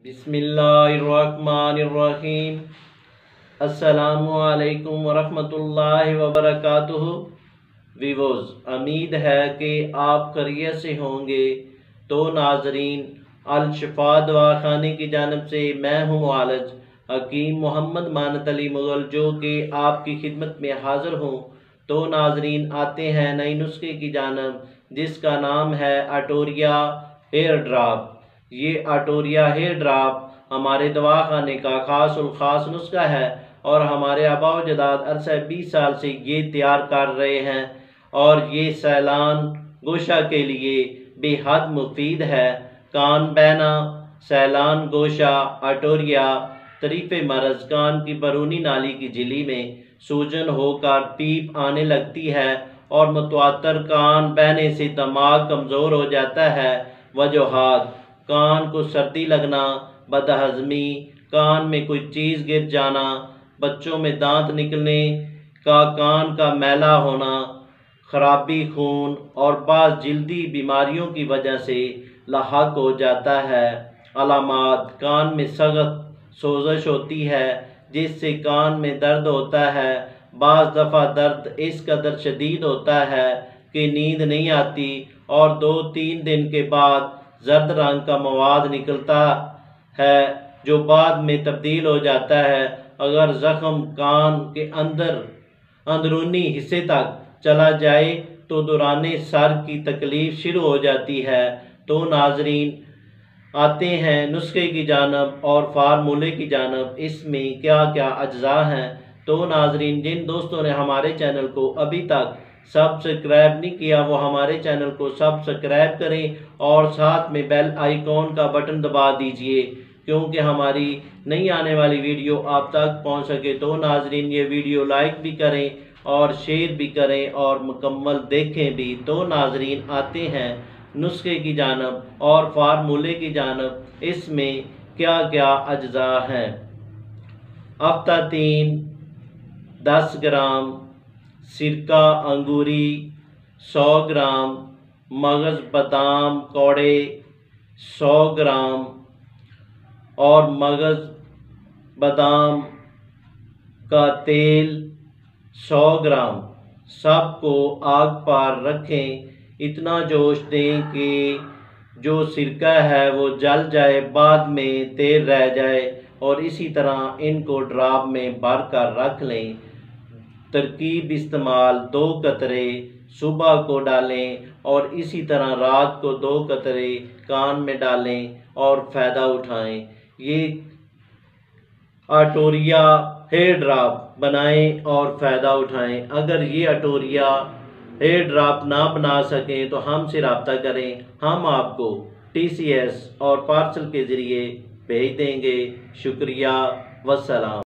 بسم اللہ الرحمن الرحیم۔ السلام علیکم ورحمۃ اللہ وبرکاتہ۔ ویورز، امید ہے کہ آپ خیریت سے ہوں گے۔ تو ناظرین، الشفا دواخانے کی جانب سے میں ہوں معالج حکیم محمد مانت علی مغل، جو کہ آپ کی خدمت میں حاضر ہوں۔ تو ناظرین، آتے ہیں نئی نسخے کی جانب، جس کا نام ہے اٹوریا ہیئر ڈراپ۔ یہ اٹوریا ہیئر ڈراپ ہمارے دواخانے کا خاص الخاص نسخہ ہے، اور ہمارے آباء و اجداد عرصہ 20 سال سے یہ تیار کر رہے ہیں، اور یہ سیلان گوشہ کے لیے بے حد مفید ہے۔ کان بہنا، سیلان گوشہ، اٹوریا، طریف مرض، کان کی برونی نالی کی جھلی میں سوجن ہو کر پیپ آنے لگتی ہے، اور متواتر کان بہنے سے دماغ کمزور ہو جاتا ہے۔ وجوہات: کان کو سردی لگنا، بدہضمی، کان میں کوئی چیز گر جانا، بچوں میں دانت نکلنے کا، کان کا میلا ہونا، خرابی خون، اور بعض جلدی بیماریوں کی وجہ سے لاحق ہو جاتا ہے۔ علامات: کان میں سخت سوزش ہوتی ہے، جس سے کان میں درد ہوتا ہے۔ بعض دفعہ درد اس قدر شدید ہوتا ہے کہ نیند نہیں آتی، اور 2-3 دن کے بعد زرد رنگ کا مواد نکلتا ہے، جو بعد میں تبدیل ہو جاتا ہے۔ اگر زخم کان کے اندرونی حصے تک چلا جائے تو دوران سر کی تکلیف شروع ہو جاتی ہے۔ تو ناظرین، آتے ہیں نسخے کی جانب اور فارمولے کی جانب۔ اس میں کیا کیا اجزاء ہیں؟ تو ناظرین، جن دوستوں نے ہمارے چینل کو ابھی تک سبسکرائب نہیں کیا، وہ ہمارے چینل کو سبسکرائب کریں، اور ساتھ میں بیل آئیکن کا بٹن دبا دیجئے، کیونکہ ہماری نئی آنے والی ویڈیو آپ تک پہنچ سکے۔ تو ناظرین، یہ ویڈیو لائک بھی کریں اور شیئر بھی کریں اور مکمل دیکھیں بھی۔ تو ناظرین، آتے ہیں نسخے کی جانب اور فارمولے کی جانب۔ اس میں کیا کیا اجزاء ہیں؟ ہفتہ 3 10 گرام، سرکہ انگوری 100 گرام، مغز بادام کوڑے 100 گرام، اور مغز بادام کا تیل 100 گرام۔ سب کو آگ پر رکھیں، اتنا جوش دیں کہ جو سرکہ ہے وہ جل جائے، بعد میں تیل رہ جائے، اور اسی طرح ان کو ڈراپ میں بھر کر رکھ لیں۔ ترکیب استعمال: 2 قطرے صبح کو ڈالیں، اور اسی طرح رات کو 2 قطرے کان میں ڈالیں اور فائدہ اٹھائیں۔ یہ اٹوریا ہیئر ڈراپ بنائیں اور فائدہ اٹھائیں۔ اگر یہ اٹوریا ہیئر ڈراپ نہ بنا سکیں تو ہم سے رابطہ کریں، ہم آپ کو TCS اور پارسل کے ذریعے بھیج دیں گے۔ شکریہ، والسلام۔